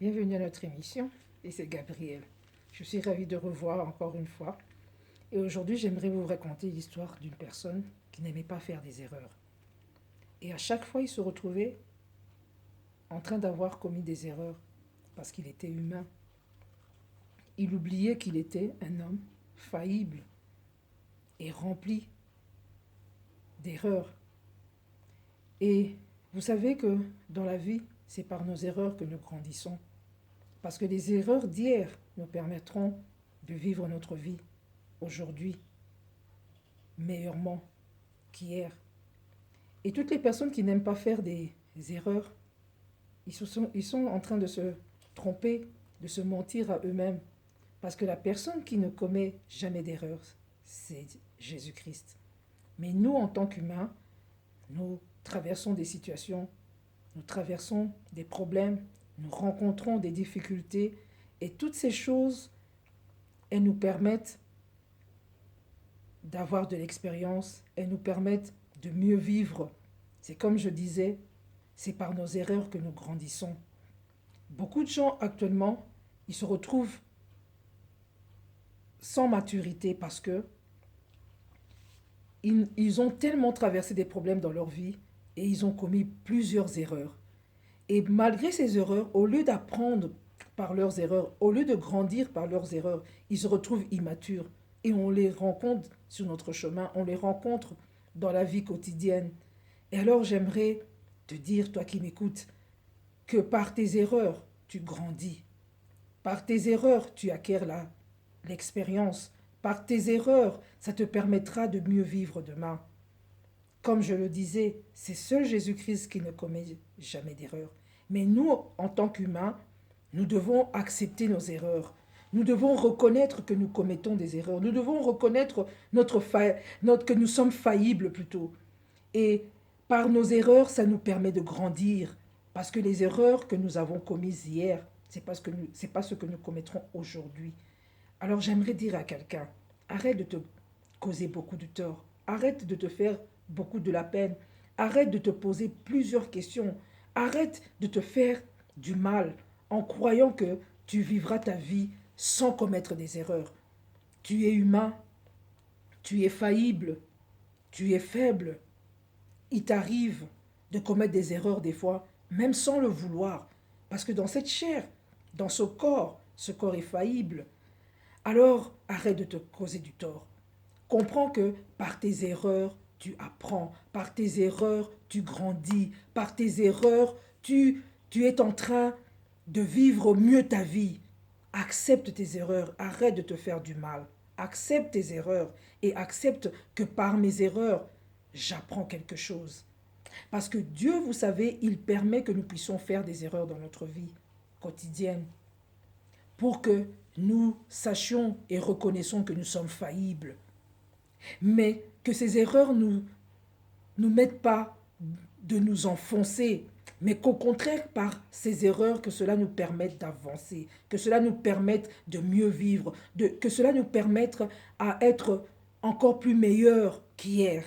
Bienvenue à notre émission et c'est Gabriel. Je suis ravie de revoir encore une fois et aujourd'hui j'aimerais vous raconter l'histoire d'une personne qui n'aimait pas faire des erreurs. Et à chaque fois il se retrouvait en train d'avoir commis des erreurs parce qu'il était humain. Il oubliait qu'il était un homme faillible et rempli d'erreurs. Et vous savez que dans la vie, c'est par nos erreurs que nous grandissons. Parce que les erreurs d'hier nous permettront de vivre notre vie aujourd'hui meilleurement qu'hier. Et toutes les personnes qui n'aiment pas faire des erreurs, ils sont en train de se tromper, de se mentir à eux-mêmes. Parce que la personne qui ne commet jamais d'erreur, c'est Jésus-Christ. Mais nous, en tant qu'humains, nous traversons des situations, nous traversons des problèmes, nous rencontrons des difficultés et toutes ces choses, elles nous permettent d'avoir de l'expérience, elles nous permettent de mieux vivre. C'est comme je disais, c'est par nos erreurs que nous grandissons. Beaucoup de gens actuellement, ils se retrouvent sans maturité parce que ils ont tellement traversé des problèmes dans leur vie et ils ont commis plusieurs erreurs. Et malgré ces erreurs, au lieu d'apprendre par leurs erreurs, au lieu de grandir par leurs erreurs, ils se retrouvent immatures. Et on les rencontre sur notre chemin, on les rencontre dans la vie quotidienne. Et alors j'aimerais te dire, toi qui m'écoutes, que par tes erreurs, tu grandis. Par tes erreurs, tu acquiers l'expérience. Par tes erreurs, ça te permettra de mieux vivre demain. Comme je le disais, c'est seul Jésus-Christ qui ne commet jamais d'erreur. Mais nous, en tant qu'humains, nous devons accepter nos erreurs. Nous devons reconnaître que nous commettons des erreurs. Nous devons reconnaître que nous sommes faillibles plutôt. Et par nos erreurs, ça nous permet de grandir. Parce que les erreurs que nous avons commises hier, c'est pas ce que nous commettrons aujourd'hui. Alors j'aimerais dire à quelqu'un, arrête de te causer beaucoup de tort. Arrête de te faire beaucoup de la peine. Arrête de te poser plusieurs questions. Arrête de te faire du mal en croyant que tu vivras ta vie sans commettre des erreurs. Tu es humain, tu es faillible, tu es faible. Il t'arrive de commettre des erreurs des fois, même sans le vouloir. Parce que dans cette chair, dans ce corps est faillible. Alors arrête de te causer du tort. Comprends que par tes erreurs, tu apprends. Par tes erreurs, tu grandis. Par tes erreurs, tu es en train de vivre mieux ta vie. Accepte tes erreurs. Arrête de te faire du mal. Accepte tes erreurs et accepte que par mes erreurs, j'apprends quelque chose. Parce que Dieu, vous savez, il permet que nous puissions faire des erreurs dans notre vie quotidienne pour que nous sachions et reconnaissons que nous sommes faillibles. Mais que ces erreurs nous mettent pas de nous enfoncer, mais qu'au contraire, par ces erreurs, que cela nous permette d'avancer, que cela nous permette de mieux vivre, que cela nous permette à être encore plus meilleurs qu'hier.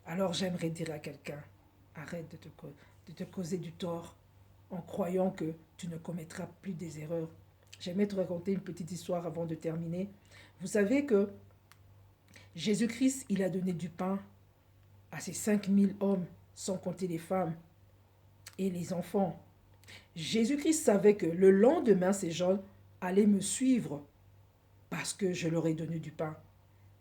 Alors j'aimerais dire à quelqu'un, arrête de te causer du tort en croyant que tu ne commettras plus des erreurs. J'aimerais te raconter une petite histoire avant de terminer. Vous savez que Jésus-Christ, il a donné du pain à ces 5000 hommes, sans compter les femmes et les enfants. Jésus-Christ savait que le lendemain, ces gens allaient me suivre parce que je leur ai donné du pain.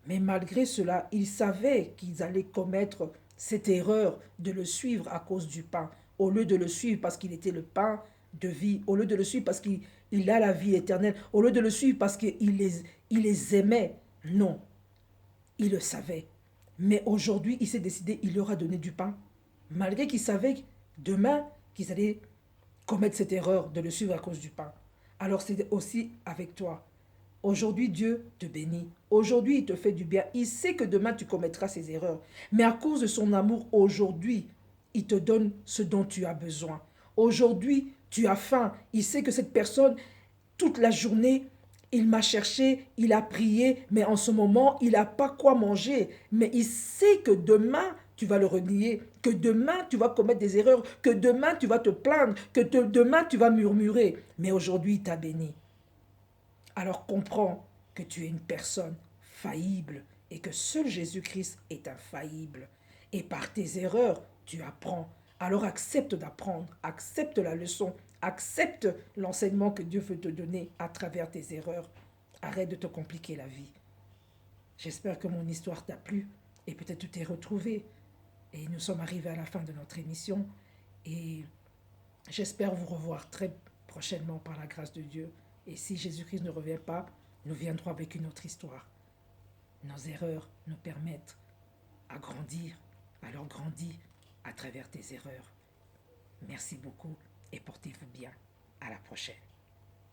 Mais malgré cela, il savait qu'ils allaient commettre cette erreur de le suivre à cause du pain, au lieu de le suivre parce qu'il était le pain de vie, au lieu de le suivre parce qu'il a la vie éternelle, au lieu de le suivre parce qu'il les aimait. Non, il le savait. Mais aujourd'hui, il s'est décidé, il leur a donné du pain. Malgré qu'il savait demain qu'ils allaient commettre cette erreur de le suivre à cause du pain. Alors c'est aussi avec toi. Aujourd'hui, Dieu te bénit. Aujourd'hui, il te fait du bien. Il sait que demain, tu commettras ces erreurs. Mais à cause de son amour, aujourd'hui, il te donne ce dont tu as besoin. Aujourd'hui, tu as faim. Il sait que cette personne, toute la journée, il m'a cherché, il a prié, mais en ce moment, il n'a pas quoi manger. Mais il sait que demain, tu vas le renier, que demain tu vas commettre des erreurs, que demain tu vas te plaindre, demain tu vas murmurer. Mais aujourd'hui, il t'a béni. Alors comprends que tu es une personne faillible et que seul Jésus-Christ est infaillible. Et par tes erreurs, tu apprends. Alors accepte d'apprendre, accepte la leçon, accepte l'enseignement que Dieu veut te donner à travers tes erreurs. Arrête de te compliquer la vie. J'espère que mon histoire t'a plu et peut-être tu t'es retrouvé. Et nous sommes arrivés à la fin de notre émission et j'espère vous revoir très prochainement par la grâce de Dieu. Et si Jésus-Christ ne revient pas, nous viendrons avec une autre histoire. Nos erreurs nous permettent à grandir. Alors grandis à travers tes erreurs. Merci beaucoup et portez-vous bien. À la prochaine.